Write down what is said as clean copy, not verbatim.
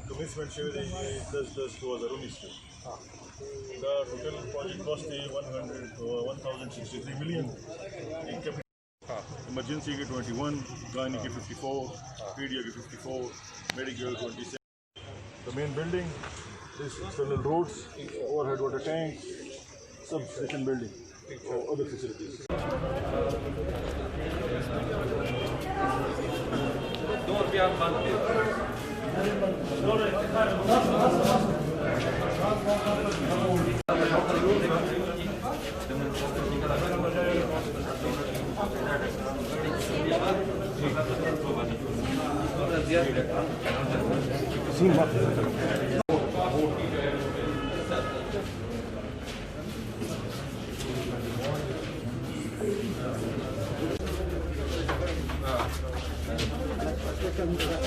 Commitment شوی دی 10/10/2019 دا total project کاست دی 1063 million. Emergency کے 21, گائنی کے 54, پیڈیا کے 54, medical 26. The main building, this external roads, overhead water tank, substation building, or other facilities.